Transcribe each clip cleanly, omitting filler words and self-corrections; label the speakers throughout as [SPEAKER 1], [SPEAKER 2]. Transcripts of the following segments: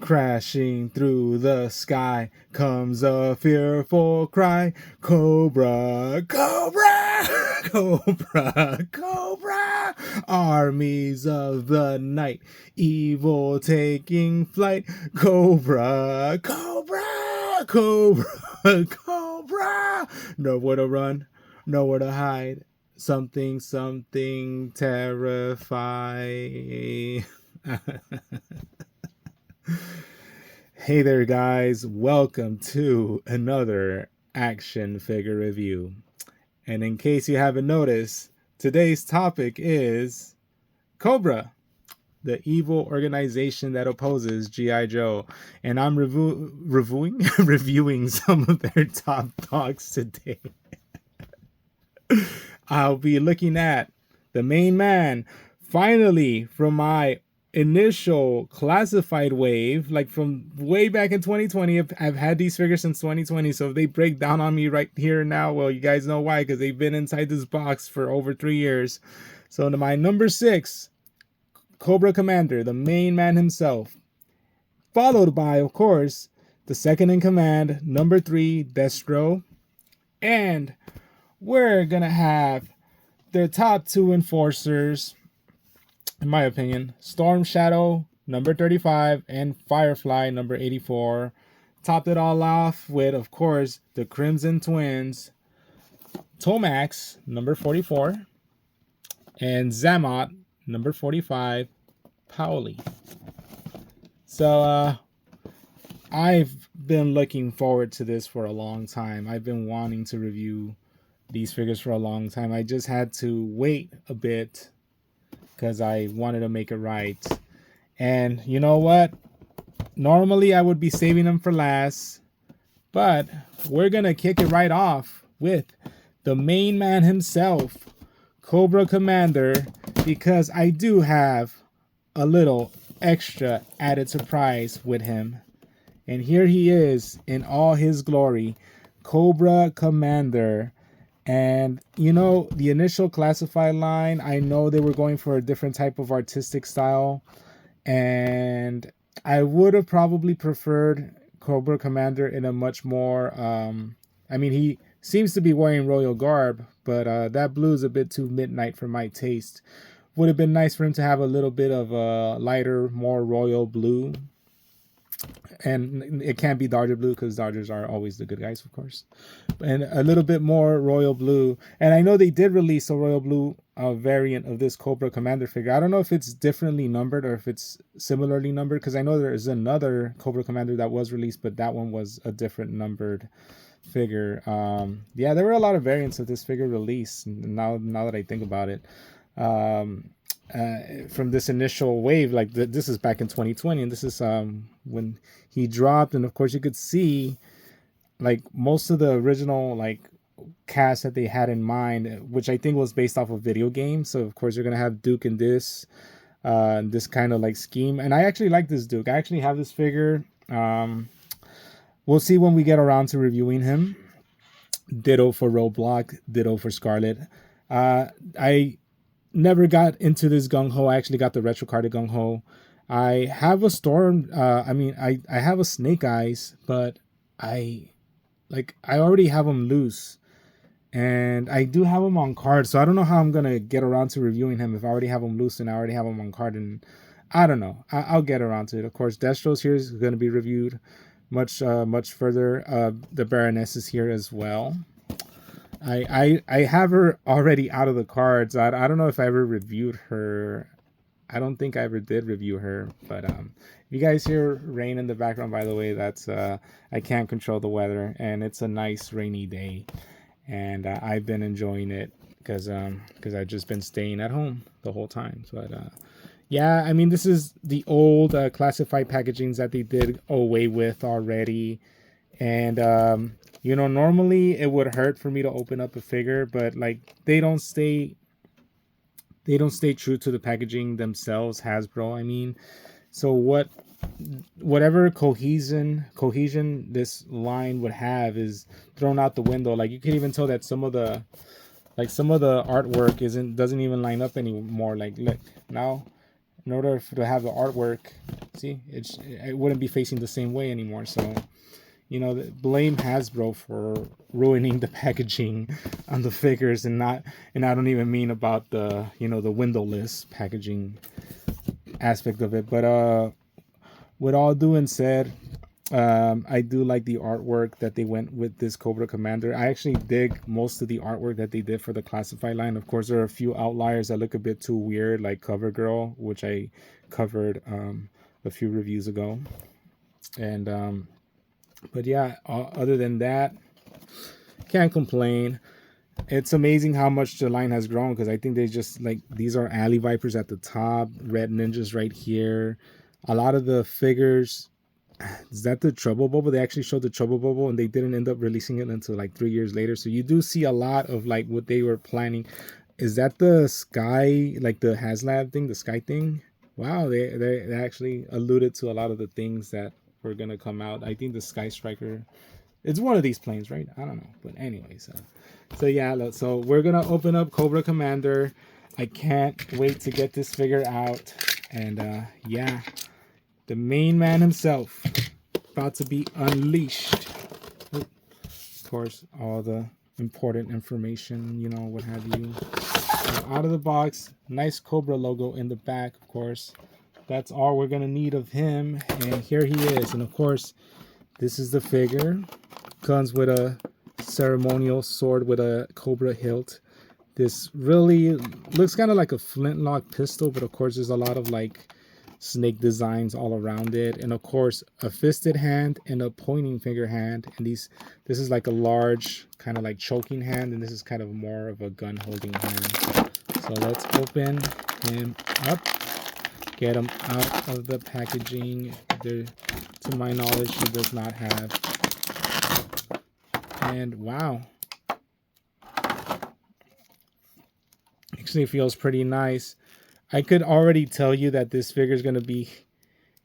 [SPEAKER 1] Crashing through the sky comes a fearful cry. Cobra, Cobra, Cobra, Cobra. Armies of the night, evil taking flight. Cobra, Cobra, Cobra, Cobra. Nowhere to run, nowhere to hide. Something, something terrifying. Hey there, guys. Welcome to another action figure review. And in case you haven't noticed, today's topic is Cobra, the evil organization that opposes G.I. Joe. And I'm reviewing some of their top dogs today. I'll be looking at the main man, finally, from my initial classified wave, like from way back in 2020. I've had these figures since 2020, so if they break down on me right here and now, well, you guys know why, because they've been inside this box for over 3 years. So to my number 6, Cobra Commander, the main man himself, followed by, of course, the second in command, number 3, Destro, and we're gonna have their top 2 enforcers, in my opinion, Storm Shadow, number 35, and Firefly, number 84. Topped it all off with, of course, the Crimson Twins, Tomax, number 44, and Xamot, number 45, Paoli. So, I've been looking forward to this for a long time. I've been wanting to review these figures for a long time. I just had to wait a bit because I wanted to make it right. And you know what? Normally I would be saving them for last, but we're going to kick it right off with the main man himself, Cobra Commander, because I do have a little extra added surprise with him. And here he is in all his glory, Cobra Commander. And you know, the initial classified line, I know they were going for a different type of artistic style, and I would have probably preferred Cobra Commander in a much more I mean, he seems to be wearing royal garb, but that blue is a bit too midnight for my taste. Would have been nice for him to have a little bit of a lighter, more royal blue. And it can't be Dodger blue because Dodgers are always the good guys, of course. And a little bit more royal blue. And I know they did release a royal blue variant of this Cobra Commander figure. I don't know if it's differently numbered or if it's similarly numbered, because I know there is another Cobra Commander that was released, but that one was a different numbered figure. Yeah, there were a lot of variants of this figure released. Now that I think about it. From this initial wave, like this is back in 2020, and this is when he dropped, and of course you could see like most of the original like cast that they had in mind, which I think was based off of video games. So of course you're gonna have Duke in this kind of like scheme, and I actually like this Duke. I actually have this figure. We'll see when we get around to reviewing him. Ditto for Roadblock, ditto for Scarlet. I never got into this gung-ho. I actually got the retro carded gung-ho. I have a Storm, I have a Snake Eyes, but I already have them loose. And I do have them on card, so I don't know how I'm going to get around to reviewing him if I already have them loose and I already have them on card. And I don't know. I'll get around to it. Of course, Destro's here is going to be reviewed much further. The Baroness is here as well. I have her already out of the cards. I don't know if I ever reviewed her. I don't think I ever did review her. But you guys hear rain in the background, by the way, that's I can't control the weather, and it's a nice rainy day, and I've been enjoying it because I've just been staying at home the whole time. But yeah, I mean, this is the old classified packagings that they did away with already, and you know, normally it would hurt for me to open up a figure, but like they don't stay true to the packaging themselves, Hasbro, I mean. So whatever cohesion this line would have is thrown out the window. Like you can even tell that some of the artwork doesn't even line up anymore. Like look, now in order to have the artwork, see, it wouldn't be facing the same way anymore. So, you know, blame Hasbro for ruining the packaging on the figures, and I don't even mean about the, you know, the windowless packaging aspect of it. But with all due and said, I do like the artwork that they went with this Cobra Commander. I actually dig most of the artwork that they did for the classified line. Of course, there are a few outliers that look a bit too weird, like Cover Girl, which I covered a few reviews ago. And but yeah, other than that, can't complain. It's amazing how much the line has grown, because I think they just, like, these are Alley Vipers at the top, Red Ninjas right here. A lot of the figures, is that the Trouble Bubble? They actually showed the Trouble Bubble, and they didn't end up releasing it until like 3 years later. So you do see a lot of like what they were planning. Is that the Sky, like the HasLab thing, the Sky thing? Wow, they actually alluded to a lot of the things that were gonna come out. I think the Sky Striker, it's one of these planes, right? I don't know, but anyways, so yeah, so we're gonna open up Cobra Commander. I can't wait to get this figure out, and yeah, the main man himself about to be unleashed. Of course, all the important information, you know, what have you. Out of the box, nice Cobra logo in the back, of course. That's all we're gonna need of him, and here he is. And of course, this is the figure. Comes with a ceremonial sword with a Cobra hilt. This really looks kind of like a flintlock pistol, but of course there's a lot of like snake designs all around it, and of course a fisted hand and a pointing finger hand, and this is like a large kind of like choking hand, and this is kind of more of a gun holding hand. So let's open him up, get him out of the packaging. There, to my knowledge, he does not have. And wow, actually feels pretty nice. I could already tell you that this figure is going to be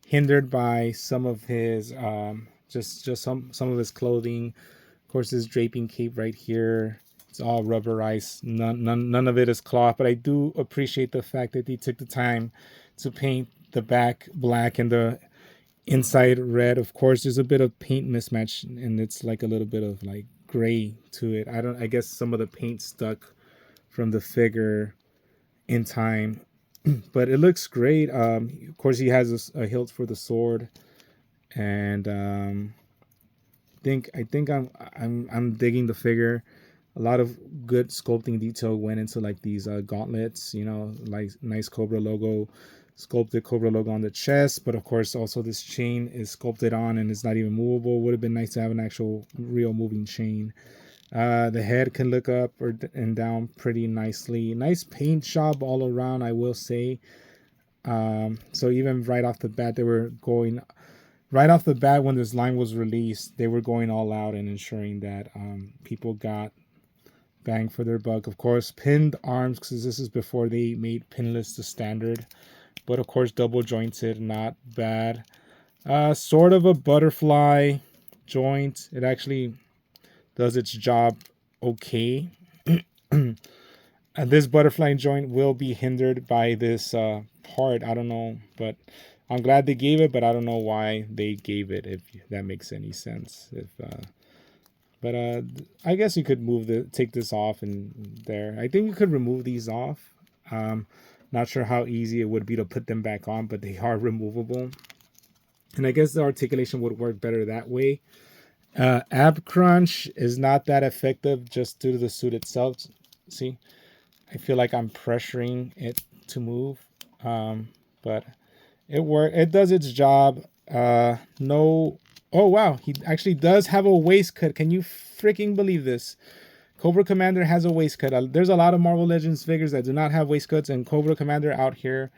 [SPEAKER 1] hindered by some of his just some of his clothing. Of course, this draping cape right here, it's all rubberized. None of it is cloth, but I do appreciate the fact that they took the time to paint the back black and the inside red. Of course, there's a bit of paint mismatch, and it's like a little bit of like gray to it. I guess some of the paint stuck from the figure in time, but it looks great. Of course, he has a hilt for the sword, and I think I'm digging the figure. A lot of good sculpting detail went into like these gauntlets, you know, like nice Cobra logo, sculpted Cobra logo on the chest, but of course also this chain is sculpted on and it's not even movable. Would have been nice to have an actual real moving chain. The head can look up and down pretty nicely. Nice paint job all around, I will say. So even right off the bat, right off the bat when this line was released, they were going all out and ensuring that people got bang for their buck. Of course, pinned arms, because this is before they made pinless the standard. But of course, double jointed, not bad. Sort of a butterfly joint. It actually does its job okay. And this butterfly joint will be hindered by this part. I don't know, but I'm glad they gave it, but I don't know why they gave it, if that makes any sense. But I guess you could take this off and there. I think you could remove these off. Not sure how easy it would be to put them back on, but they are removable. And I guess the articulation would work better that way. Ab crunch is not that effective just due to the suit itself. See, I feel like I'm pressuring it to move, but it does its job. No. Oh wow, he actually does have a waist cut. Can you freaking believe this? Cobra Commander has a waist cut. There's a lot of Marvel Legends figures that do not have waist cuts, and Cobra Commander out here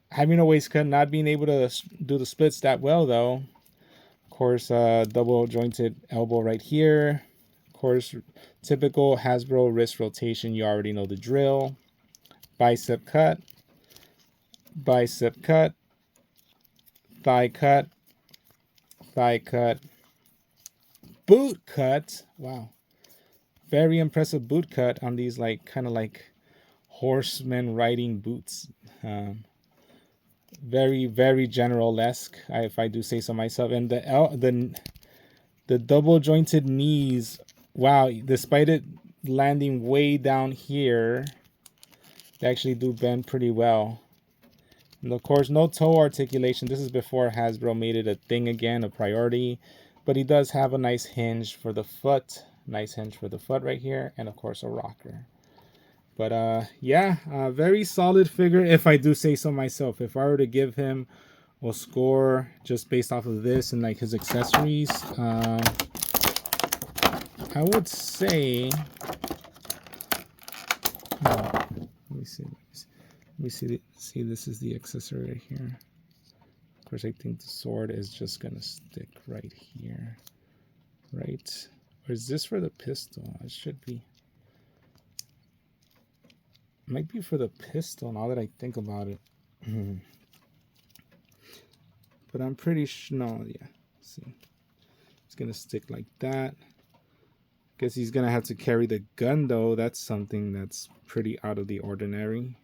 [SPEAKER 1] having a waist cut, not being able to do the splits that well though. Of course, double jointed elbow right here. Of course, typical Hasbro wrist rotation. You already know the drill. Bicep cut. Bicep cut. Thigh cut. Thigh cut. Boot cut. Wow. Very impressive boot cut on these like kind of like horsemen riding boots. very, very general-esque, if I do say so myself. And the double jointed knees, wow, despite it landing way down here, they actually do bend pretty well. And of course, no toe articulation. This is before Hasbro made it a thing again, a priority. But he does have a nice hinge for the foot. Nice hinge for the foot right here. And of course, a rocker. But yeah, very solid figure, if I do say so myself. If I were to give him a score just based off of this and like his accessories, I would say, let me see, see, this is the accessory right here. Of course, I think the sword is just gonna stick right here, right? Or is this for the pistol? It should be. Might be for the pistol now that I think about it. But I'm pretty sure, no, yeah. See, it's gonna stick like that. Guess he's gonna have to carry the gun though. That's something that's pretty out of the ordinary.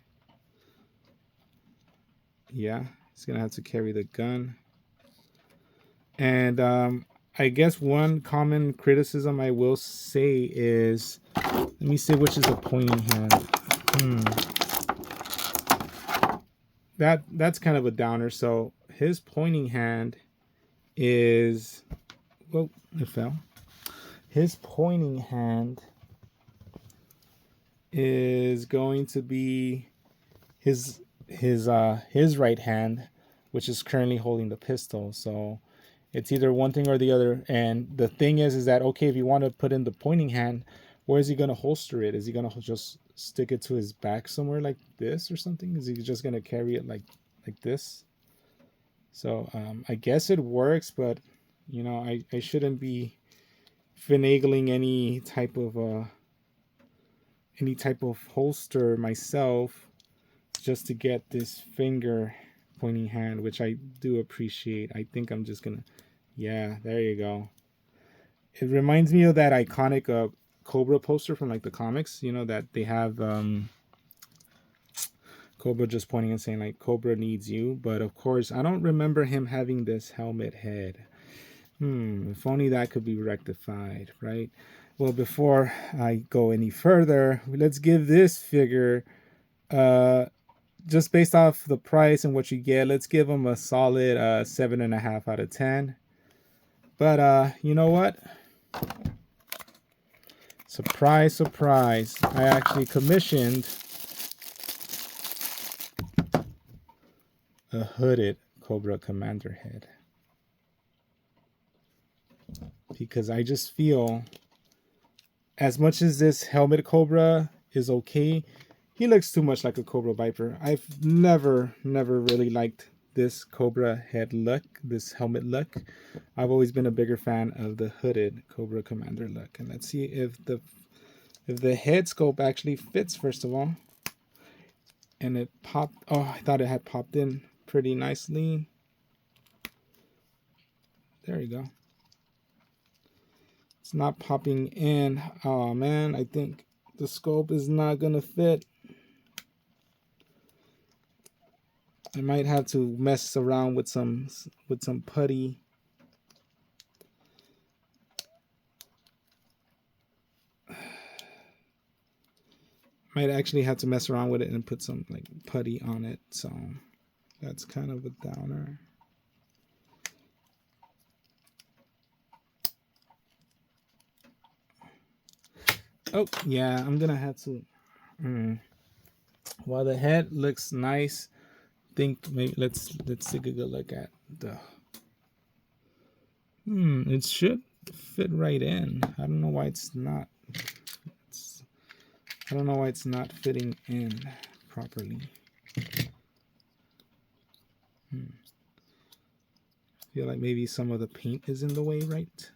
[SPEAKER 1] Yeah, he's gonna have to carry the gun. And I guess one common criticism I will say is, let me see which is a pointing hand. That's kind of a downer. So his pointing hand is, well, it fell. His pointing hand is going to be his right hand, which is currently holding the pistol. So it's either one thing or the other. And the thing is that, okay, if you want to put in the pointing hand, where is he going to holster it? Is he going to just stick it to his back somewhere like this or something? Is he just going to carry it like this? So I guess it works, but you know, I shouldn't be finagling any type of holster myself just to get this finger pointing hand, which I do appreciate. I think I'm just gonna, yeah, there you go. It reminds me of that iconic Cobra poster from like the comics, you know, that they have Cobra just pointing and saying like, Cobra needs you. But of course, I don't remember him having this helmet head. If only that could be rectified, right? Well, before I go any further, let's give this figure, just based off the price and what you get, let's give him a solid 7.5 out of 10. But you know what? Surprise, surprise. I actually commissioned a hooded Cobra Commander head. Because I just feel, as much as this helmet Cobra is okay, he looks too much like a Cobra Viper. I've never really liked this Cobra head look, this helmet look. I've always been a bigger fan of the hooded Cobra Commander look. And let's see if the head scope actually fits, first of all. And it popped. Oh, I thought it had popped in pretty nicely. There you go. It's not popping in. Oh man, I think the scope is not gonna fit. I might have to mess around with some putty. Might actually have to mess around with it and put some like putty on it. So that's kind of a downer. Oh yeah, I'm gonna have to. While the head looks nice, think maybe let's take a good look at the. It should fit right in. I don't know why it's not. I don't know why it's not fitting in properly. I feel like maybe some of the paint is in the way, right?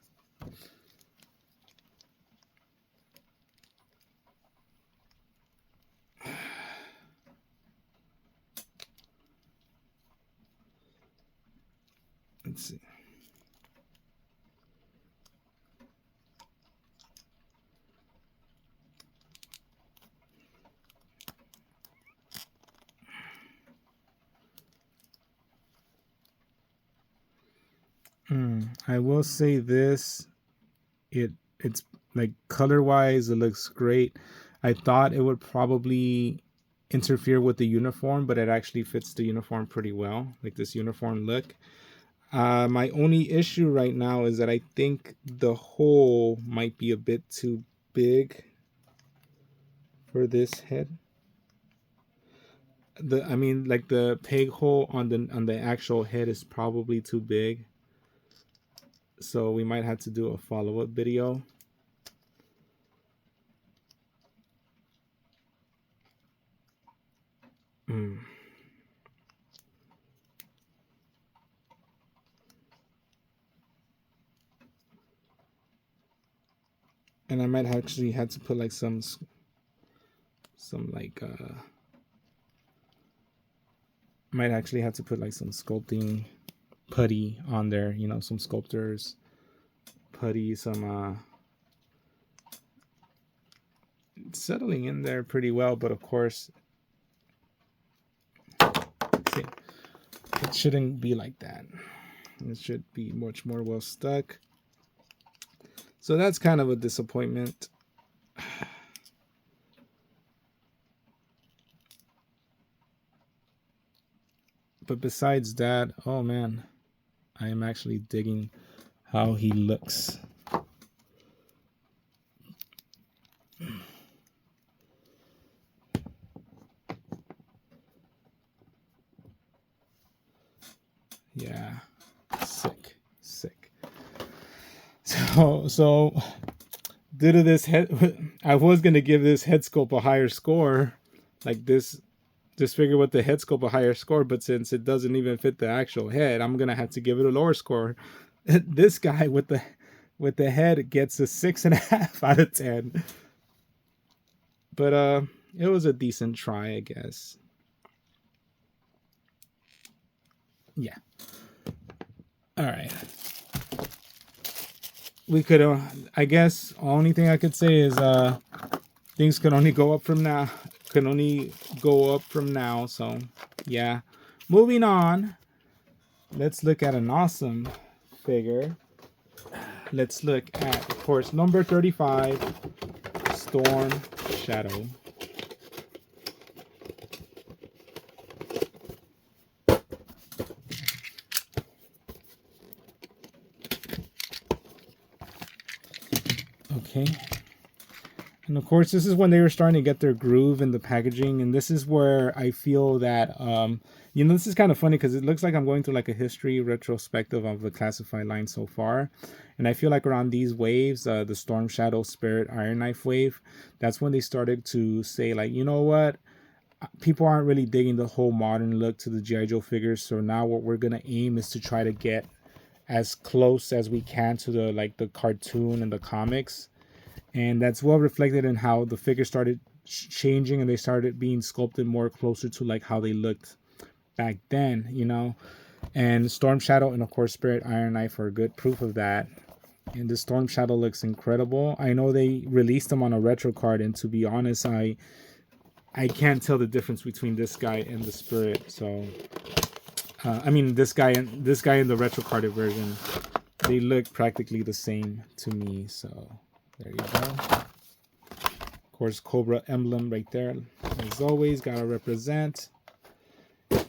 [SPEAKER 1] Let's see. I will say this. It's like color wise, it looks great. I thought it would probably interfere with the uniform, but it actually fits the uniform pretty well, like this uniform look. My only issue right now is that I think the hole might be a bit too big for this head. I mean, like the peg hole on the actual head is probably too big. So we might have to do a follow-up video. Mm. And I might actually have to put like some like might actually have to put like some sculpting putty on there, you know, some sculptors putty, some settling in there pretty well, but of course see, it shouldn't be like that. It should be much more well stuck. So that's kind of a disappointment. But besides that, oh man, I am actually digging how he looks. Yeah, sick. So due to this head, I was gonna give this head sculpt a higher score, like this figure with the head sculpt a higher score, but since it doesn't even fit the actual head, I'm gonna have to give it a lower score. This guy with the head gets a 6.5 out of 10. But it was a decent try, I guess. Yeah. All right. We could, I guess, only thing I could say is things can only go up from now. Can only go up from now. So, yeah. Moving on. Let's look at an awesome figure. Let's look at, of course, number 35, Storm Shadow. Okay. And of course, this is when they were starting to get their groove in the packaging. And this is where I feel that, you know, this is kind of funny because it looks like I'm going through like a history retrospective of the classified line so far. And I feel like around these waves, the Storm Shadow, Spirit, Iron Knife wave, that's when they started to say like, you know what? People aren't really digging the whole modern look to the G.I. Joe figures. So now what we're going to aim is to try to get as close as we can to the like the cartoon and the comics. And that's well reflected in how the figures started changing and they started being sculpted more closer to like how they looked back then, you know. And Storm Shadow and of course Spirit Iron Knife are good proof of that. And the Storm Shadow looks incredible. I know they released them on a retro card, and to be honest, I can't tell the difference between this guy and the Spirit. So I mean this guy in the retro carded version, they look practically the same to me. So there you go. Of course, Cobra emblem right there. As always, gotta represent.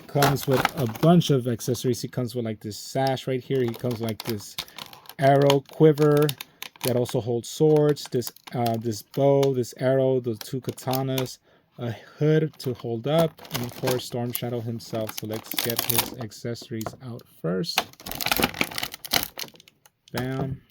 [SPEAKER 1] Comes with a bunch of accessories. He comes with like this sash right here. He comes with like this arrow quiver that also holds swords. This bow, this arrow, the two katanas, a hood to hold up, and of course Storm Shadow himself. So let's get his accessories out first. Bam.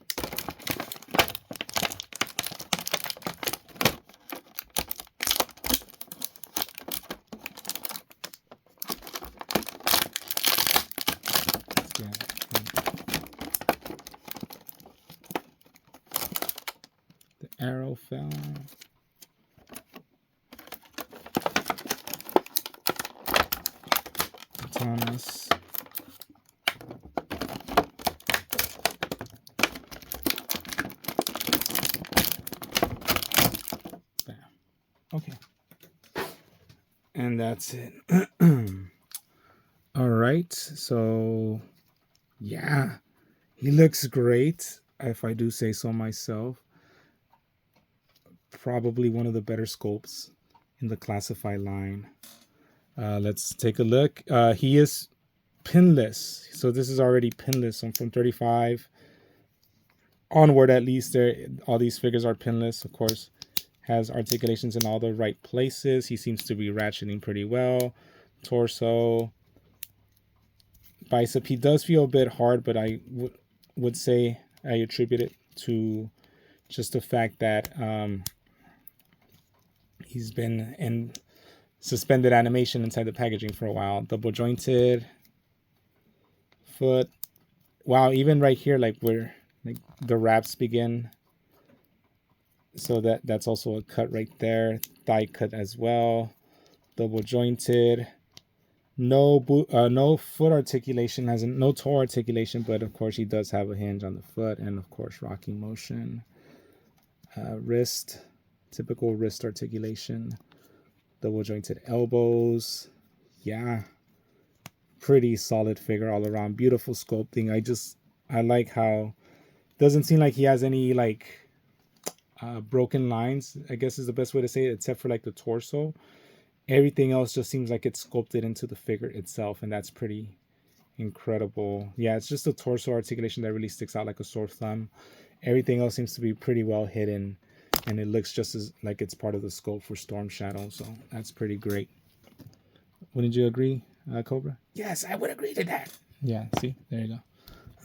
[SPEAKER 1] Arrow fell. Thomas. Bam. Okay. And that's it. All right. So, yeah. He looks great, if I do say so myself. Probably one of the better sculpts in the Classify line. Let's take a look. He is pinless, so this is already pinless. So from 35 onward, at least, there all these figures are pinless. Of course, has articulations in all the right places. He seems to be ratcheting pretty well. Torso, bicep. He does feel a bit hard, but I would say I attribute it to just the fact that he's been in suspended animation inside the packaging for a while. Double jointed foot. Wow, even right here, like where like the wraps begin. So that's also a cut right there. Thigh cut as well. Double jointed. No foot articulation, no toe articulation, but of course he does have a hinge on the foot, and of course rocking motion. Wrist, typical wrist articulation. Double jointed elbows. Yeah, pretty solid figure all around. Beautiful sculpting. I like how doesn't seem like he has any like broken lines, I guess is the best way to say it, except for like the torso. Everything else just seems like it's sculpted into the figure itself, and that's pretty incredible. Yeah, it's just the torso articulation that really sticks out like a sore thumb. Everything else seems to be pretty well hidden, and it looks just as like it's part of the sculpt for Storm Shadow, so that's pretty great. Wouldn't you agree, Cobra?
[SPEAKER 2] Yes, I would agree to that.
[SPEAKER 1] Yeah, see, there you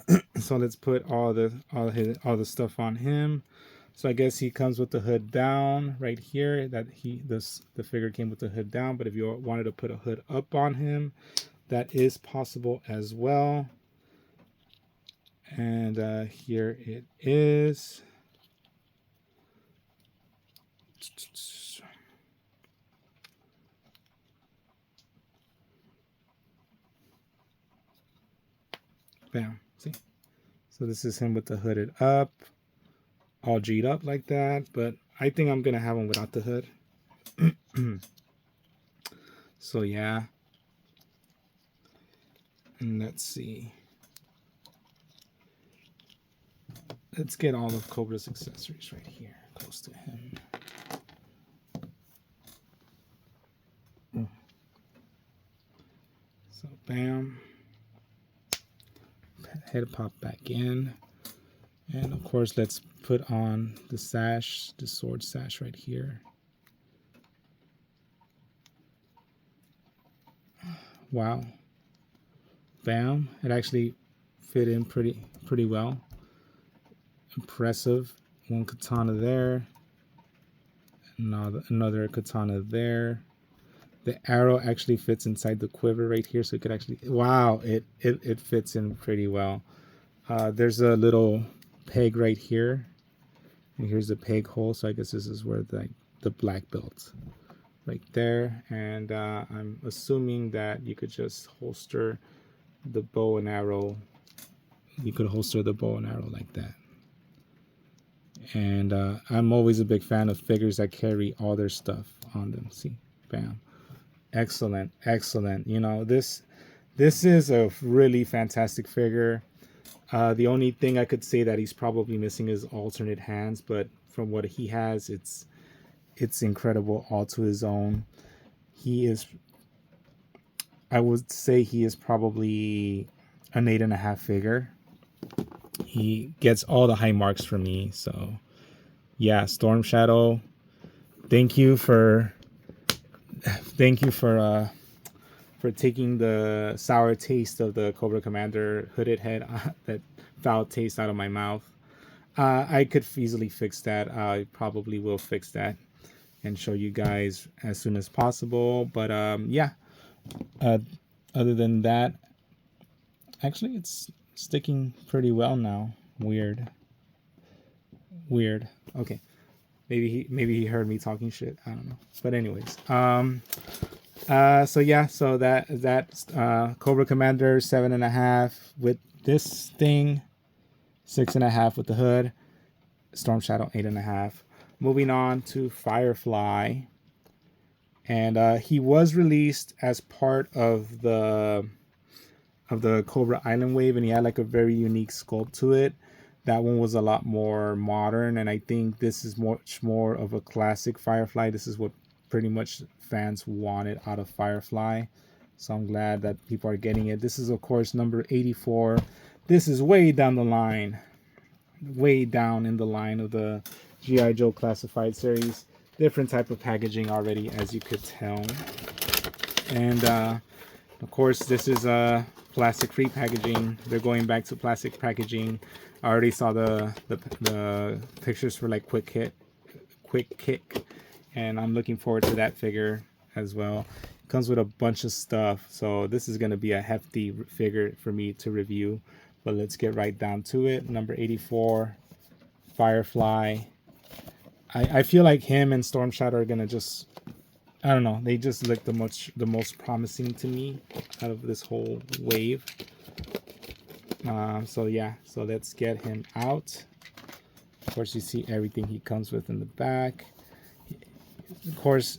[SPEAKER 1] go. So let's put all the stuff on him. So I guess he comes with the hood down right here. That the figure came with the hood down, but if you wanted to put a hood up on him, that is possible as well. And here it is. Bam. See? So this is him with the hooded up, all G'd up like that. But I think I'm going to have him without the hood. So yeah. And let's see. Let's get all of Cobra's accessories right here, close to him. So bam. Head pop back in. And of course, let's put on the sash, the sword sash right here. Wow. Bam. It actually fit in pretty well. Impressive. One katana there. Another katana there. The arrow actually fits inside the quiver right here, so it could actually, wow, it fits in pretty well. There's a little peg right here, and here's the peg hole, so I guess this is where the black belt right there. And I'm assuming that you could just holster the bow and arrow. You could holster the bow and arrow like that. And I'm always a big fan of figures that carry all their stuff on them. See, bam. Excellent. You know, this is a really fantastic figure. The only thing I could say that he's probably missing is alternate hands, but from what he has, it's incredible all to his own. I would say he is probably an 8.5 figure. He gets all the high marks for me. So yeah, Storm Shadow, thank you for taking the sour taste of the Cobra Commander hooded head, that foul taste out of my mouth. I could easily fix that. I probably will fix that and show you guys as soon as possible. But yeah, other than that, actually it's sticking pretty well now. Weird. Okay. Maybe he heard me talking shit. I don't know. But anyways, so yeah, so that's Cobra Commander 7.5 with this thing, 6.5 with the hood. Storm Shadow 8.5. Moving on to Firefly, and he was released as part of the of the Cobra Island wave, and he had like a very unique sculpt to it. That one was a lot more modern, and I think this is much more of a classic Firefly. This is what pretty much fans wanted out of Firefly. So I'm glad that people are getting it. This is, of course, number 84. This is way down the line. Way down in the line of the G.I. Joe Classified series. Different type of packaging already, as you could tell. And, of course, this is plastic-free packaging. They're going back to plastic packaging. I already saw the pictures for, like, Quick Kick. And I'm looking forward to that figure as well. Comes with a bunch of stuff, so this is going to be a hefty figure for me to review, but let's get right down to it. Number 84, Firefly. I feel like him and Storm Shadow are going to just, I don't know, they just look the most promising to me out of this whole wave. So yeah, so let's get him out. Of course, you see everything he comes with in the back. Of course,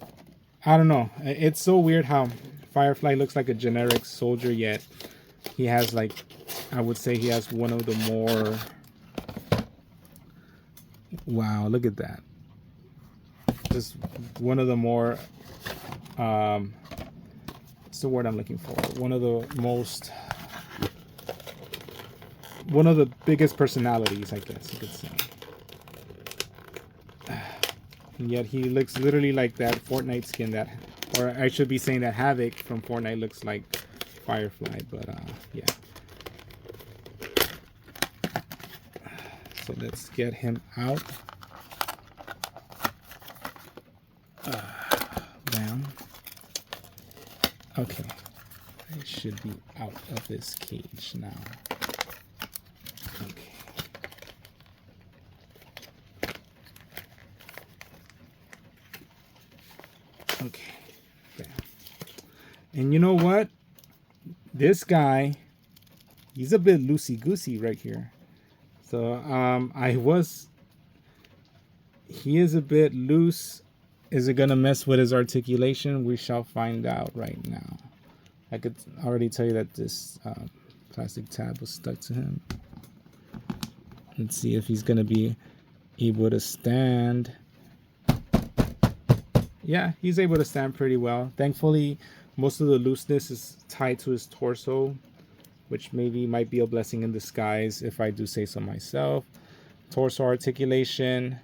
[SPEAKER 1] I don't know. It's so weird how Firefly looks like a generic soldier, yet he has, like, I would say he has one of the more... Wow, look at that. Just one of the more... what's the word I'm looking for? One of the most... One of the biggest personalities, I guess you could say. And yet he looks literally like that Fortnite skin that, or I should be saying that Havoc from Fortnite looks like Firefly, but yeah. So let's get him out. Down. Okay. I should be out of this cage now. Okay. Okay, bam. And you know what? This guy, he's a bit loosey-goosey right here. So he is a bit loose. Is it gonna mess with his articulation? We shall find out right now. I could already tell you that this plastic tab was stuck to him. Let's see if he's gonna be able to stand. Yeah, he's able to stand pretty well. Thankfully, most of the looseness is tied to his torso, which maybe might be a blessing in disguise if I do say so myself. Torso articulation.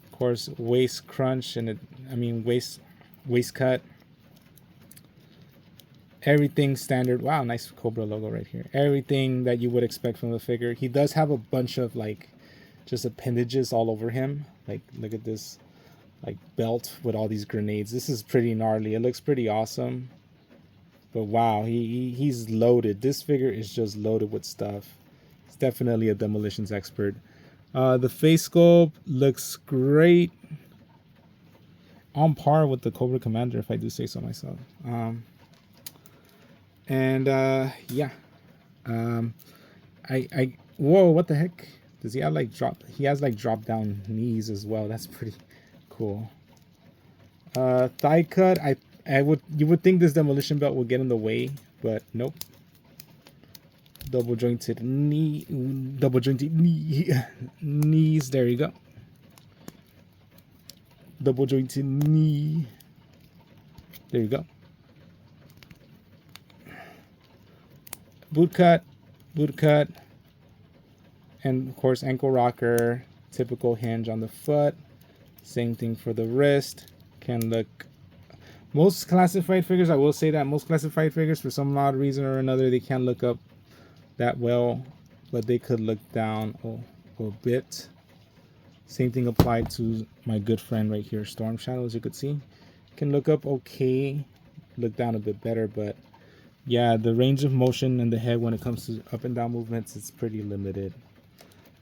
[SPEAKER 1] Of course, waist crunch and waist cut. Everything standard. Wow, nice Cobra logo right here. Everything that you would expect from the figure. He does have a bunch of, like, just appendages all over him. Like, look at this, like, belt with all these grenades. This is pretty gnarly. It looks pretty awesome. But wow, he's loaded. This figure is just loaded with stuff. He's definitely a demolitions expert. The face sculpt looks great. On par with the Cobra Commander, if I do say so myself. Yeah. Whoa, what the heck? Does he have like he has like drop down knees as well. That's pretty cool. Thigh cut. You would think this demolition belt would get in the way, but nope. Double jointed knees. There you go. Double jointed knee. There you go. Boot cut, and of course ankle rocker. Typical hinge on the foot. Same thing for the wrist. Can look. Most classified figures, I will say that most classified figures, for some odd reason or another, they can't look up that well, but they could look down a bit. Same thing applied to my good friend right here, Storm Shadow. As you could see, can look up okay, look down a bit better, but yeah, the range of motion in the head when it comes to up and down movements is pretty limited.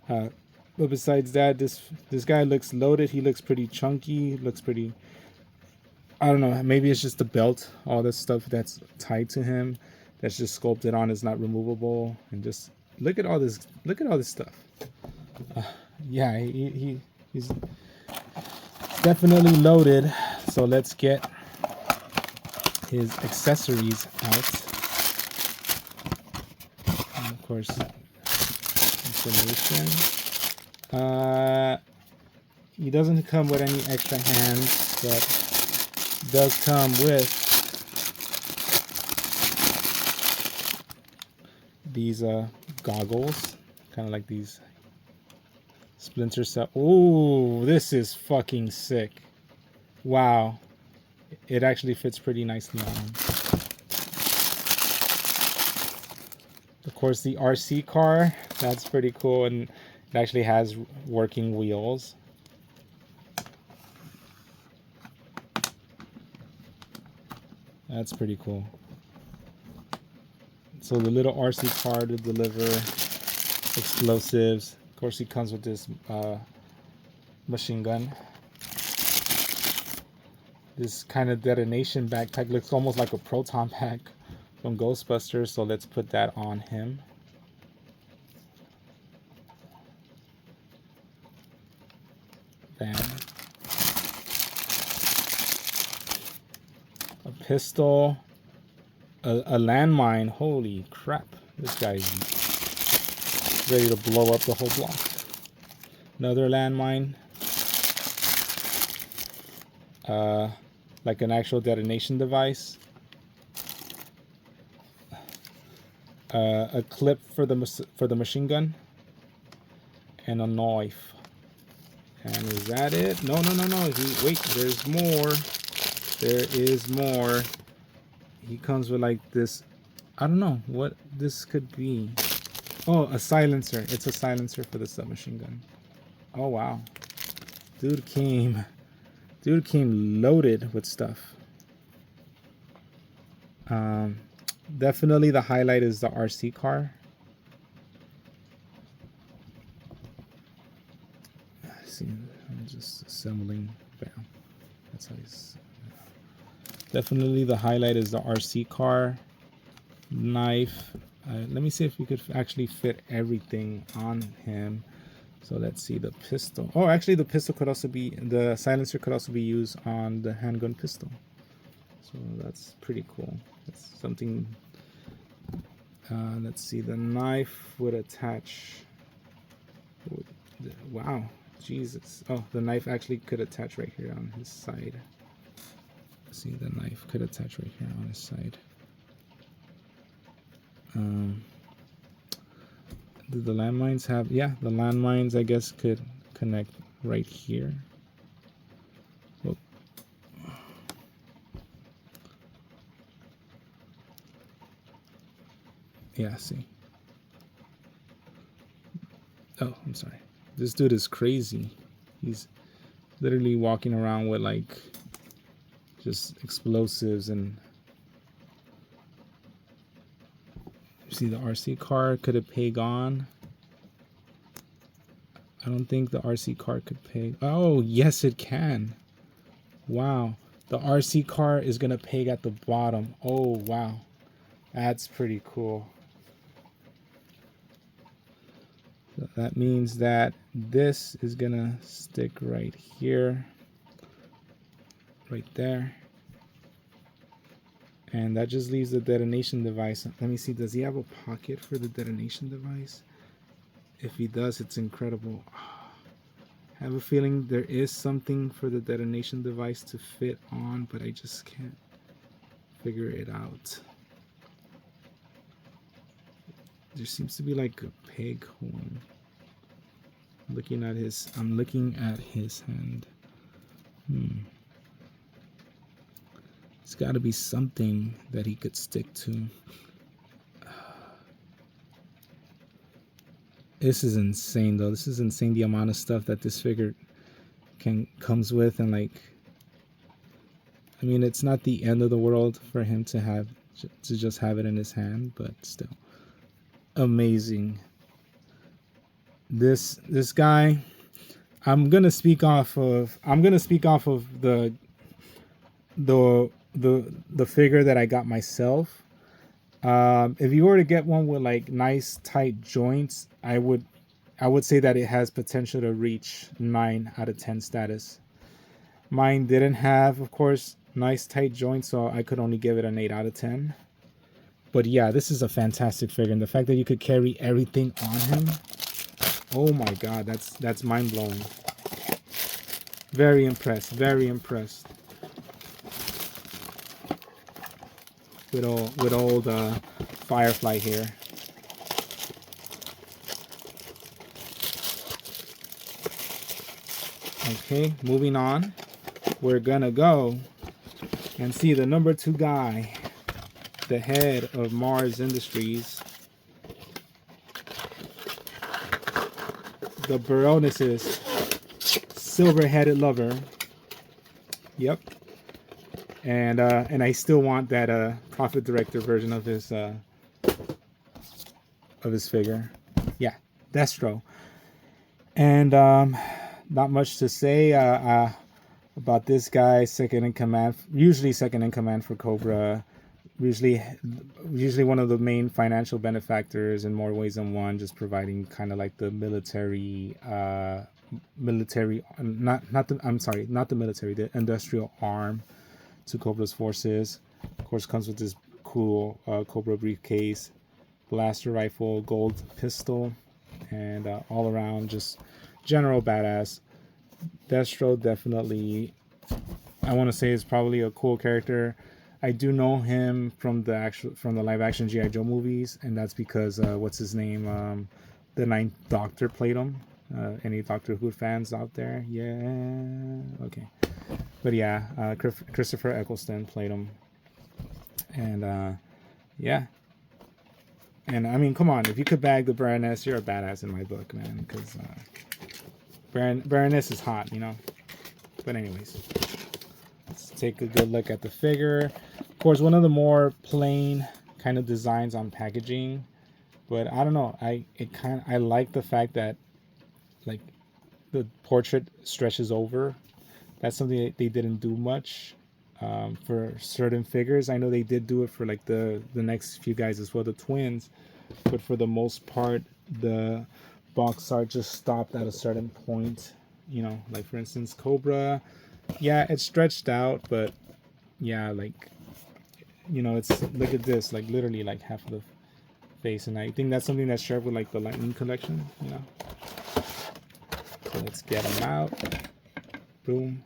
[SPEAKER 1] But besides that, this guy looks loaded. He looks pretty chunky. Looks pretty. I don't know. Maybe it's just the belt. All this stuff that's tied to him, that's just sculpted on, is not removable. And just look at all this. Look at all this stuff. Yeah, he's definitely loaded. So let's get his accessories out. course, information. He doesn't come with any extra hands, but does come with these goggles, kind of like these Splinter Cell. Oh, this is fucking sick. Wow. It actually fits pretty nicely on him. Of course, the RC car, that's pretty cool, and it actually has working wheels. That's pretty cool. So the little RC car to deliver explosives. Of course, he comes with this machine gun. This kind of detonation backpack looks almost like a proton pack from Ghostbusters, so let's put that on him. Bam. A pistol. A landmine. Holy crap. This guy's ready to blow up the whole block. Another landmine. Like an actual detonation device. A clip for the machine gun. And a knife. And is that it? No. Wait, there's more. There is more. He comes with like this. I don't know what this could be. Oh, a silencer. It's a silencer for the submachine gun. Oh, wow. Dude came loaded with stuff. Definitely the highlight is the RC car. See, I'm just assembling. Bam. That's how he's. Definitely the highlight is the RC car. Knife. Let me see if we could actually fit everything on him. So let's see the pistol. Oh, actually the pistol could also be, the silencer could also be used on the handgun pistol. So that's pretty cool. That's something. Let's see, the knife would attach. Wow, Jesus. Oh, the knife actually could attach right here on his side. See, the knife could attach right here on his side. Do the landmines have? Yeah, the landmines, I guess, could connect right here. Whoop. Yeah, see. Oh, I'm sorry. This dude is crazy. He's literally walking around with like just explosives. And see, the RC car could have peg on. I don't think the RC car could peg. Oh, yes, it can. Wow. The RC car is going to peg at the bottom. Oh, wow. That's pretty cool. So that means that this is going to stick right here. Right there. And that just leaves the detonation device. Let me see, does he have a pocket for the detonation device? If he does, it's incredible. I have a feeling there is something for the detonation device to fit on, but I just can't figure it out. There seems to be like a peg horn. I'm looking at his hand. It's got to be something that he could stick to. This is insane, though. This is insane, the amount of stuff that this figure comes with. And like, I mean, it's not the end of the world for him to just have it in his hand, but still amazing. This guy, I'm gonna speak off of the figure that I got myself. If you were to get one with like nice tight joints, I would say that it has potential to reach 9 out of 10 status. Mine didn't have, of course, nice tight joints, so I could only give it an 8 out of 10. But yeah, this is a fantastic figure, and the fact that you could carry everything on him, oh my god, that's mind-blowing. Very impressed, very impressed with old Firefly here. Okay, moving on. We're gonna go and see the number 2 guy, the head of Mars Industries, the Baroness's silver-headed lover. Yep. And I still want that Profit Director version of his figure. Yeah, Destro. And not much to say about this guy. Second in command, usually second in command for Cobra. Usually one of the main financial benefactors in more ways than one, just providing kind of like the military, the industrial arm to Cobra's forces. Of course, comes with this cool Cobra briefcase, blaster rifle, gold pistol, and all around just general badass. Destro definitely, I want to say, is probably a cool character. I do know him from the live action G.I. Joe movies, and that's because what's his name? The Ninth Doctor played him. Any Doctor Who fans out there? Yeah, okay. But yeah, Christopher Eccleston played him, and yeah. And I mean, come on, if you could bag the Baroness, you're a badass in my book, man. Because Baroness is hot, you know. But anyways, let's take a good look at the figure. Of course, one of the more plain kind of designs on packaging, but I don't know. I like the fact that like the portrait stretches over. That's something that they didn't do much for certain figures. I know they did do it for like the next few guys as well, the twins, but for the most part, the box art just stopped at a certain point. You know, like for instance, Cobra, yeah, it's stretched out, but yeah, like, you know, it's, look at this, like literally like half of the face, and I think that's something that's shared with like the Lightning collection, you know. So let's get them out. Boom.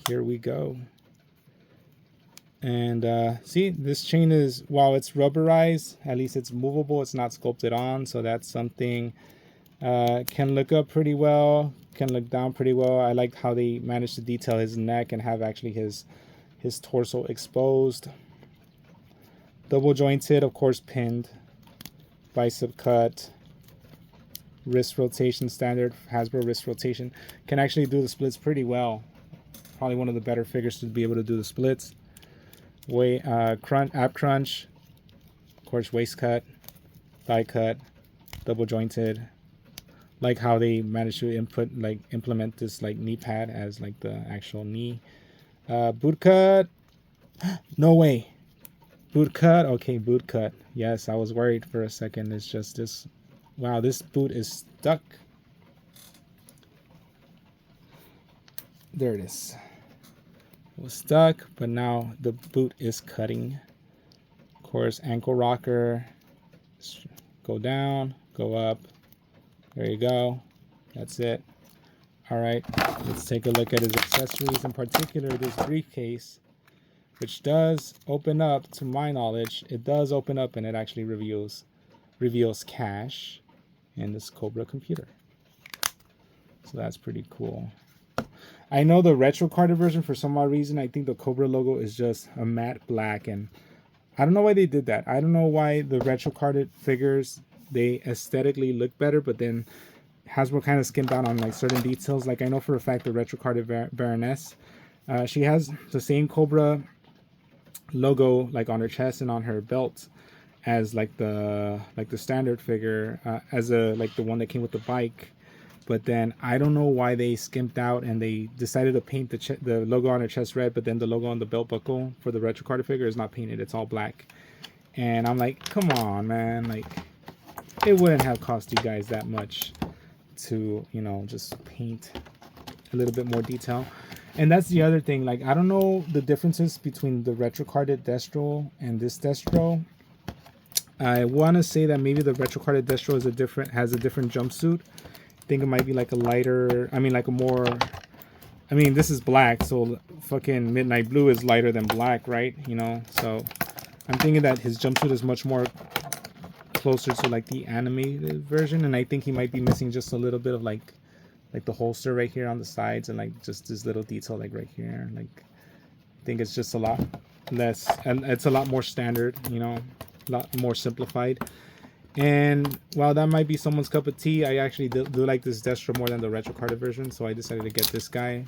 [SPEAKER 1] Here we go. And see, this chain is, while it's rubberized, at least it's movable, it's not sculpted on, so that's something. Can look up pretty well, can look down pretty well. I liked how they managed to detail his neck and have actually his torso exposed. Double jointed, of course, pinned. Bicep cut. Wrist rotation, standard Hasbro wrist rotation. Can actually do the splits pretty well. Probably one of the better figures to be able to do the splits. Ab crunch, of course, waist cut, thigh cut, double jointed. Like how they managed to implement this like knee pad as like the actual knee. Boot cut. No way. Boot cut. Okay, boot cut. Yes, I was worried for a second. It's just this. Wow, this boot is stuck. There it is. It was stuck, but now the boot is cutting. Of course, ankle rocker. Go down, go up. There you go. That's it. All right, let's take a look at his accessories, in particular this briefcase, which does open up, to my knowledge. It does open up, and it actually reveals cash and this Cobra computer. So that's pretty cool. I know the retro carded version, for some odd reason, I think the Cobra logo is just a matte black, and I don't know why they did that. I don't know why the retro carded figures, they aesthetically look better, but then Hasbro kind of skimmed out on like certain details. Like I know for a fact the retro carded Baroness, she has the same Cobra logo like on her chest and on her belt as like the standard figure, as like the one that came with the bike. But then I don't know why they skimped out and they decided to paint the logo on her chest red, but then the logo on the belt buckle for the retro carded figure is not painted. It's all black. And I'm like, come on, man. Like, it wouldn't have cost you guys that much to, you know, just paint a little bit more detail. And that's the other thing. Like, I don't know the differences between the retro carded Destro and this Destro. I want to say that maybe the retro carded Destro is has a different jumpsuit. I think it might be like a lighter, I mean like a more, I mean this is black, so fucking midnight blue is lighter than black, right? You know, so I'm thinking that his jumpsuit is much more closer to like the animated version, and I think he might be missing just a little bit of like the holster right here on the sides, and like just this little detail like right here. Like I think it's just a lot less, and it's a lot more standard, you know, a lot more simplified. And while that might be someone's cup of tea, I actually do like this Destro more than the retro carded version, so I decided to get this guy.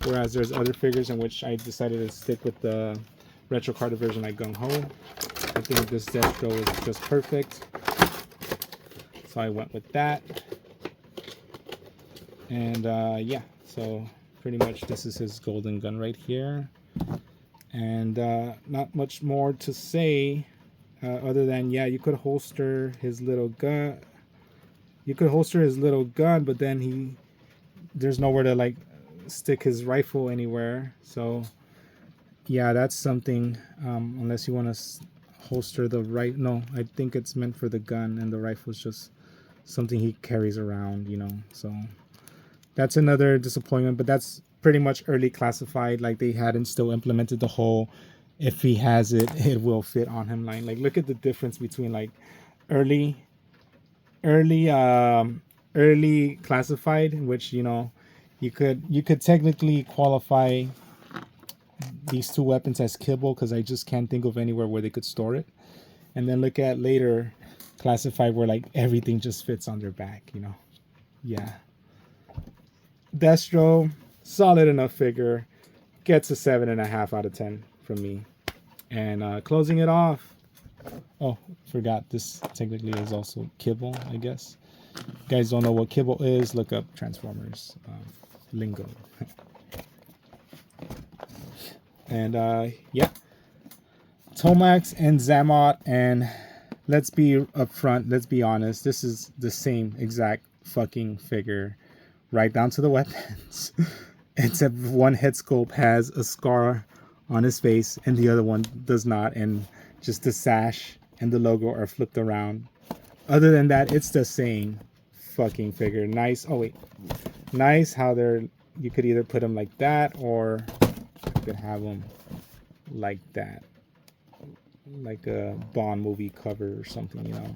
[SPEAKER 1] Whereas there's other figures in which I decided to stick with the retro carded version like Gung Ho. I think this Destro is just perfect, so I went with that. And yeah, so pretty much this is his golden gun right here. And not much more to say. Other than, yeah, you could holster his little gun. You could holster his little gun, but then there's nowhere to like stick his rifle anywhere. So yeah, that's something. Unless you want to holster the right. No, I think it's meant for the gun, and the rifle is just something he carries around, you know. So that's another disappointment. But that's pretty much early classified. Like they hadn't still implemented the whole, if he has it, it will fit on him line. Like look at the difference between like early classified, in which, you know, you could technically qualify these two weapons as kibble, because I just can't think of anywhere where they could store it. And then look at later classified where like everything just fits on their back, you know. Yeah, Destro, solid enough figure, gets a 7.5 out of 10 from me. And closing it off, oh, forgot, this technically is also kibble, I guess. If you guys don't know what kibble is, look up Transformers lingo. And yeah, Tomax and Xamot, and let's be upfront, let's be honest, this is the same exact fucking figure, right down to the weapons, except one head sculpt has a scar on his face and the other one does not, and just the sash and the logo are flipped around. Other than that, it's the same fucking figure. Nice. Oh wait, nice how they're, you could either put them like that, or you could have them like that, like a Bond movie cover or something, you know.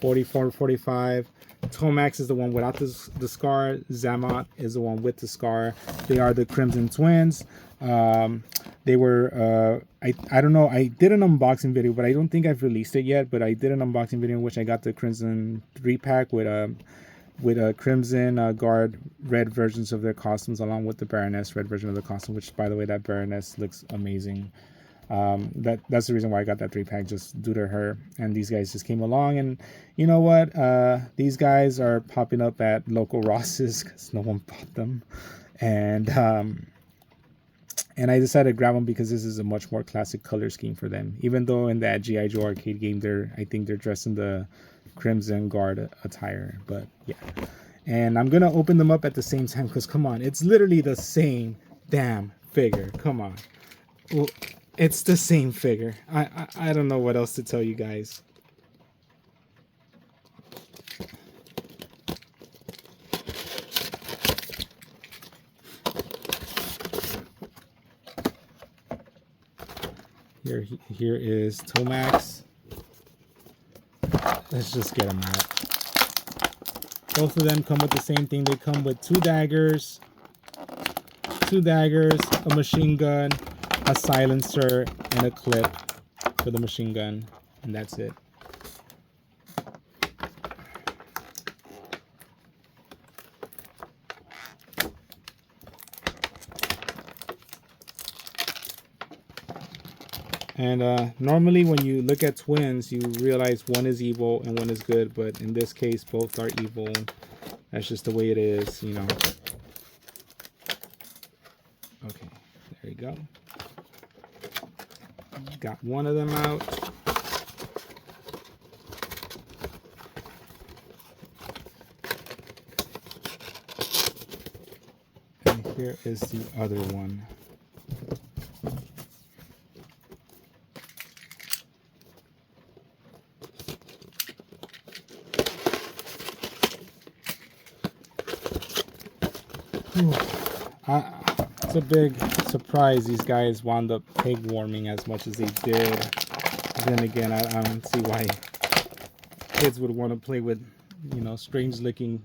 [SPEAKER 1] 44, 45. Tomax is the one without the scar. Xamot is the one with the scar. They are the Crimson Twins. They were, I don't know, I did an unboxing video, but I don't think I've released it yet, but I did an unboxing video in which I got the Crimson 3-pack with a Crimson Guard red versions of their costumes, along with the Baroness red version of the costume, which, by the way, that Baroness looks amazing. That's the reason why I got that 3-pack, just due to her. And these guys just came along, and you know what? These guys are popping up at local Rosses because no one bought them. And I decided to grab them because this is a much more classic color scheme for them. Even though in that G.I. Joe arcade game, I think they're dressed in the Crimson Guard attire. But yeah. And I'm going to open them up at the same time because, come on, it's literally the same damn figure. Come on. Well, it's the same figure. I don't know what else to tell you guys. Here is Tomax. Let's just get them out. Both of them come with the same thing. They come with two daggers, a machine gun, a silencer, and a clip for the machine gun, and that's it. And normally when you look at twins, you realize one is evil and one is good, but in this case, both are evil. That's just the way it is, you know. Okay, there you go. Got one of them out. Here is the other one. It's a big surprise these guys wound up peg warming as much as they did. Then again, I don't see why kids would want to play with, you know, strange looking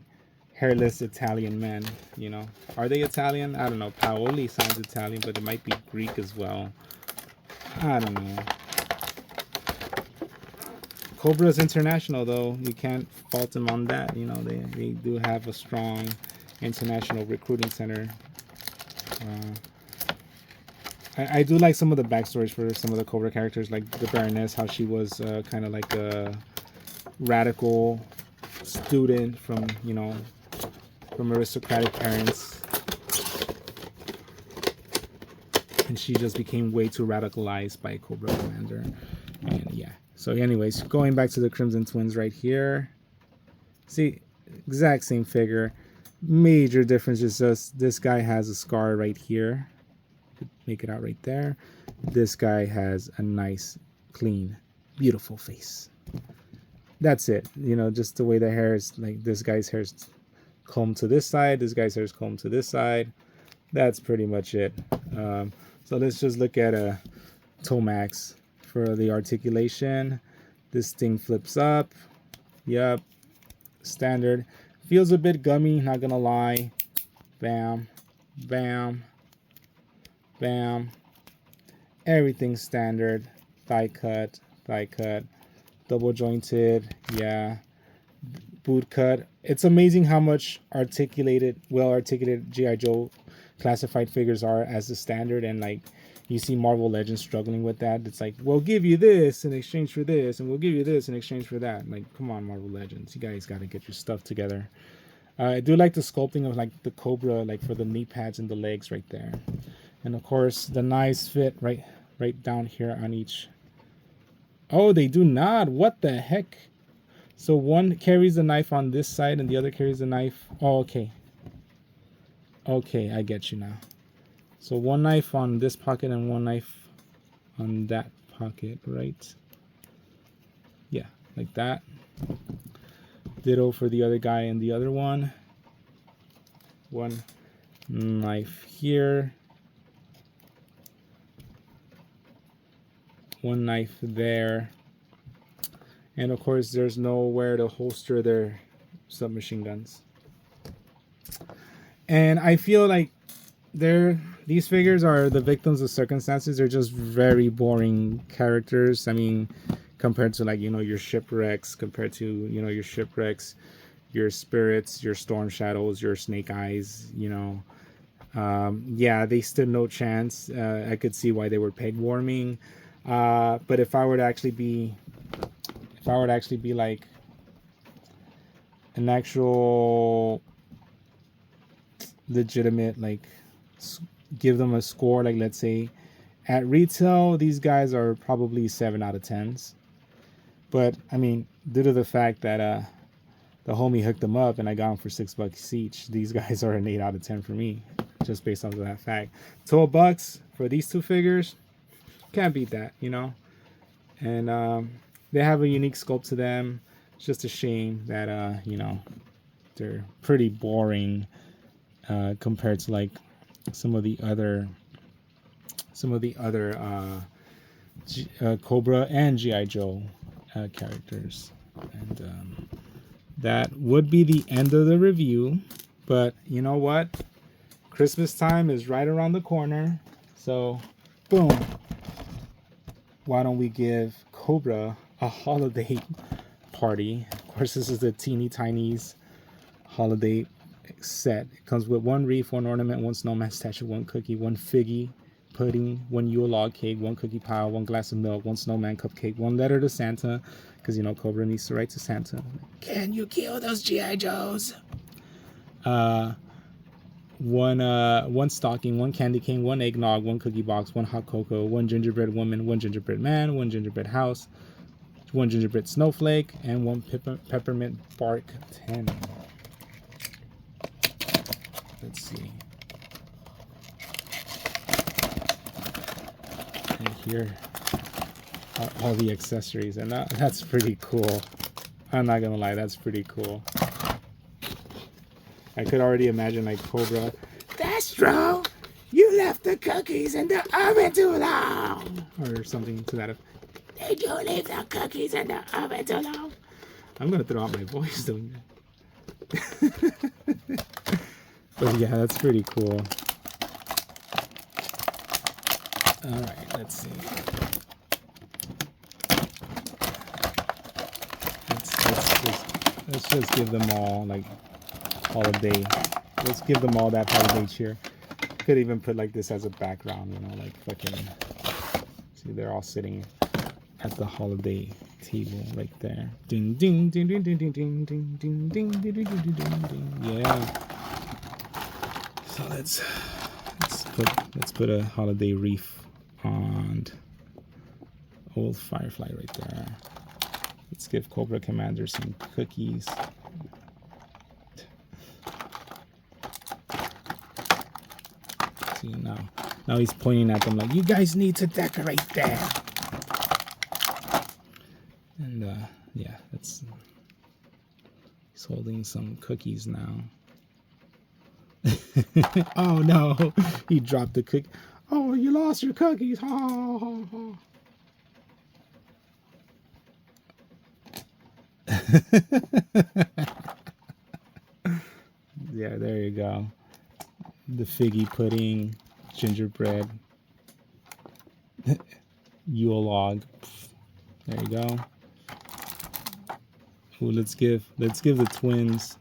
[SPEAKER 1] hairless Italian men. You know, are they Italian? I don't know. Paoli sounds Italian, but it might be Greek as well. I don't know. Cobra's international, though. You can't fault them on that. You know, they do have a strong international recruiting center. I do like some of the backstories for some of the Cobra characters, like the Baroness, how she was kind of like a radical student from, you know, from aristocratic parents, and she just became way too radicalized by Cobra Commander. And yeah, so anyways, going back to the Crimson Twins right here, see, exact same figure. Major difference is just this guy has a scar right here. Could make it out right there. This guy has a nice, clean, beautiful face. That's it. You know, just the way the hair is, like this guy's hair is combed to this side. This guy's hair is combed to this side. That's pretty much it. So let's just look at a Tomax for the articulation. This thing flips up. Yep. Standard. Feels a bit gummy, not gonna lie. Bam, bam, bam. Everything's standard. Thigh cut, double jointed, yeah. Boot cut. It's amazing how much well articulated G.I. Joe classified figures are as the standard, and like you see Marvel Legends struggling with that. It's like, we'll give you this in exchange for this, and we'll give you this in exchange for that. Like, come on, Marvel Legends, you guys got to get your stuff together. I do like the sculpting of like the Cobra, like for the knee pads and the legs right there, and of course the knives fit right down here on each. Oh, they do not. What the heck? So one carries the knife on this side and the other carries the knife. Oh, okay. Okay, I get you now. So one knife on this pocket and one knife on that pocket, right? Yeah, like that. Ditto for the other guy and the other one. One knife here. One knife there. And of course, there's nowhere to holster their submachine guns. And I feel like these figures are the victims of circumstances. They're just very boring characters. I mean, compared to like, you know, your shipwrecks, compared to, you know, your shipwrecks, your spirits, your storm shadows, your snake eyes, you know. Yeah, they stood no chance. I could see why they were peg warming. But if I were to actually be like an actual legitimate, like give them a score, like let's say at retail, these guys are probably 7 out of 10s. But I mean, due to the fact that the homie hooked them up and I got them for $6 each, these guys are an 8 out of 10 for me, just based on that fact. $12 for these two figures, can't beat that, you know. And they have a unique sculpt to them. It's just a shame that you know, they're pretty boring compared to like some of the other Cobra and G.I. Joe characters. And that would be the end of the review. But you know what? Christmas time is right around the corner. So, boom. Why don't we give Cobra a holiday party? Of course, this is the Teeny Tinies holiday set. It comes with 1 wreath, 1 ornament, 1 snowman statue, 1 cookie, 1 figgy pudding, 1 Yule log cake, 1 cookie pie, 1 glass of milk, 1 snowman cupcake, 1 letter to Santa, because you know Cobra needs to write to Santa. Can you kill those G.I. Joes? 1 stocking, 1 candy cane, 1 eggnog, 1 cookie box, 1 hot cocoa, 1 gingerbread woman, 1 gingerbread man, 1 gingerbread house, 1 gingerbread snowflake, and 1 peppermint bark tin. Let's see. And here are all the accessories, and that's pretty cool. I'm not gonna lie, that's pretty cool. I could already imagine like Cobra, Destro, you left the cookies in the oven too long, or something to that effect. Did you leave the cookies in the oven too long? I'm gonna throw out my voice doing that. But yeah, that's pretty cool. All right, let's see. Let's just give them all like holiday. Let's give them all that holiday cheer. Could even put like this as a background, you know, like fucking. See, they're all sitting at the holiday table right there. Ding ding ding ding ding ding ding ding ding ding ding ding ding ding. Yeah. So let's put a holiday wreath on old Firefly right there. Let's give Cobra Commander some cookies. See, now he's pointing at them like, you guys need to decorate there. And yeah, he's holding some cookies now. Oh no, he dropped the cookie. Oh, you lost your cookies. Ha ha ha ha. Yeah, there you go. The figgy pudding, gingerbread, Yule log. There you go. Ooh, let's give the twins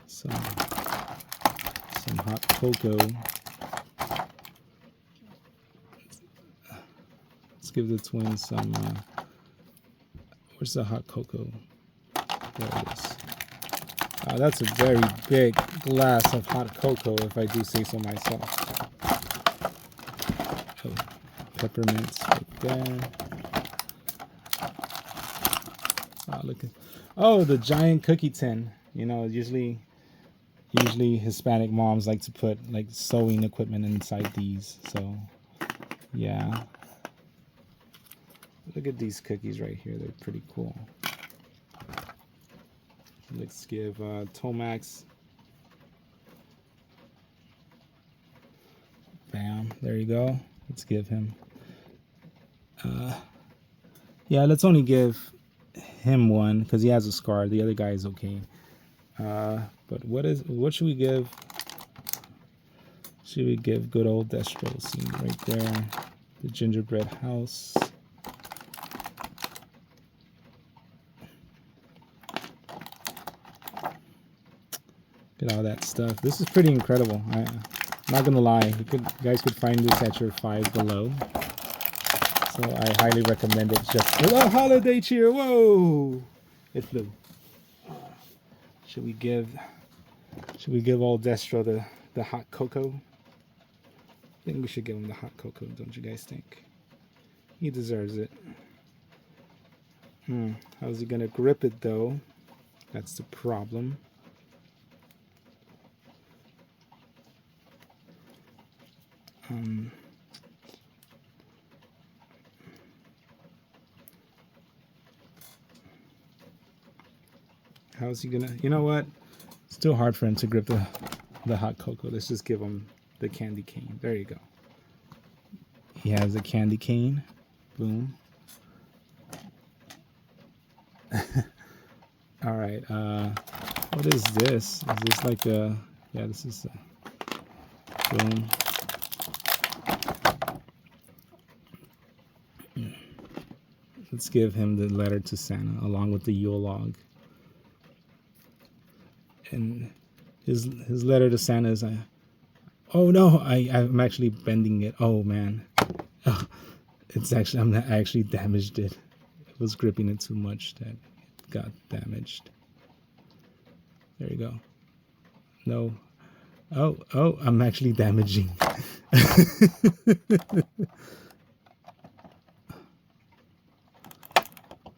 [SPEAKER 1] some hot cocoa. Let's give the twins some. Where's the hot cocoa? There it is. That's a very big glass of hot cocoa, if I do say so myself. Oh, peppermints right there. Look at, the giant cookie tin. You know, usually Hispanic moms like to put like sewing equipment inside these. So, yeah. Look at these cookies right here. They're pretty cool. Let's give Tomax. Bam. There you go. Let's give him. Yeah, let's only give him one because he has a scar. The other guy is okay. But what should we give? Should we give good old Destro? See right there, the gingerbread house. Look at all that stuff. This is pretty incredible. I'm not gonna lie. You guys could find this at your 5 below. So I highly recommend it. Just a holiday cheer. Whoa! It flew. Should we give old Destro the hot cocoa? I think we should give him the hot cocoa, don't you guys think? He deserves it. How's he gonna grip it though? That's the problem. How's he gonna? You know what? It's too hard for him to grip the hot cocoa. Let's just give him the candy cane. There you go. He has a candy cane. Boom. All right. What is this? Is this like a? Yeah, this is. Boom. Let's give him the letter to Santa along with the Yule log. And his letter to Santa is, oh no, I'm actually bending it. Oh man, oh, I actually damaged it. I was gripping it too much that it got damaged. There you go. No, oh, I'm actually damaging.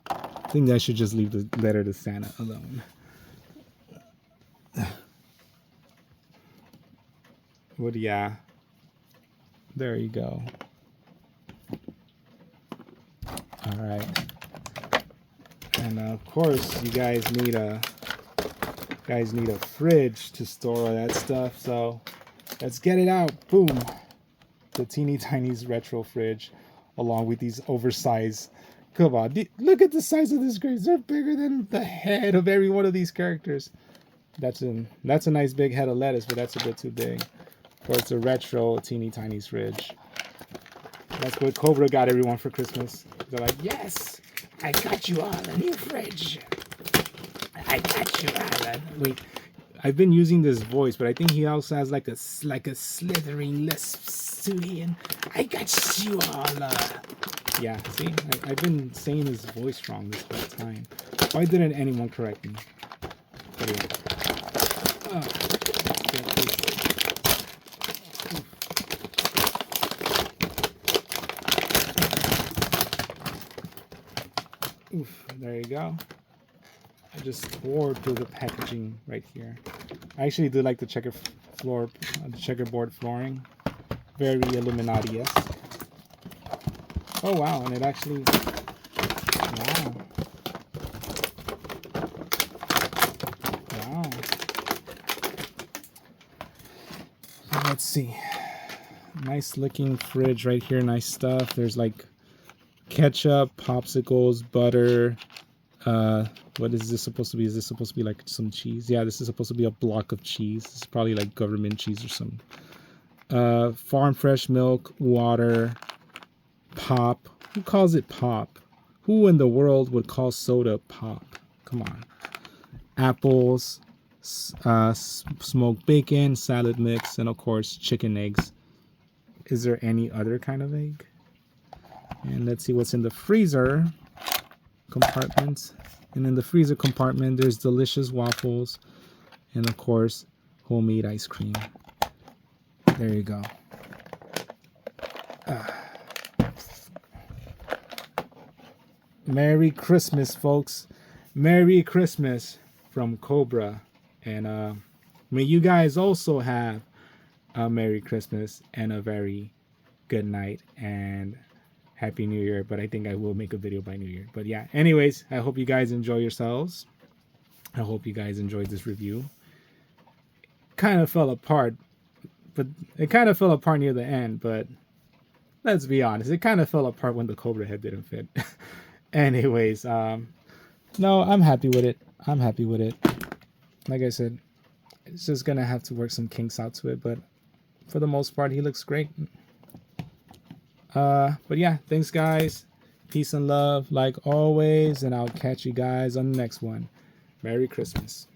[SPEAKER 1] I think I should just leave the letter to Santa alone. But yeah, there you go. All right. And of course, you guys need a fridge to store all that stuff. So let's get it out. Boom. The teeny tiniest retro fridge, along with these oversized. Come on, look at the size of this graves. They're bigger than the head of every one of these characters. That's a nice big head of lettuce, but that's a bit too big. Of course, a retro teeny tiny fridge. That's what Cobra got everyone for Christmas. They're like, yes, I got you all a new fridge. I got you, Alan. Wait, I've been using this voice, but I think he also has like a slithering lisp Sudian. I got you all. Yeah, see, I've been saying his voice wrong this whole time. Why didn't anyone correct me? But yeah. Oof, there you go. I just tore through the packaging right here. I actually do like the checkerboard flooring. Very Illuminati-esque. Oh wow, and it actually, wow. Wow. Let's see. Nice looking fridge right here, nice stuff. There's like ketchup, popsicles, butter. What is this supposed to be? Is this supposed to be like some cheese? Yeah, this is supposed to be a block of cheese. This is probably like government cheese or something. Farm fresh milk, water, pop. Who calls it pop? Who in the world would call soda pop? Come on. Apples, smoked bacon, salad mix, and of course chicken eggs. Is there any other kind of egg? And let's see what's in the freezer compartment. And in the freezer compartment, there's delicious waffles and of course homemade ice cream. There you go. Merry Christmas, folks. Merry Christmas from Cobra. And may you guys also have a Merry Christmas and a very good night and Happy New Year. But I think I will make a video by New Year. But yeah, anyways, I hope you guys enjoy yourselves. I hope you guys enjoyed this review. Kind of fell apart. But it kind of fell apart near the end, but let's be honest, it kind of fell apart when the Cobra head didn't fit. Anyways, no, I'm happy with it. I'm happy with it. Like I said, it's just gonna have to work some kinks out to it, but for the most part, he looks great. But yeah, thanks guys. Peace and love, like always, and I'll catch you guys on the next one. Merry Christmas.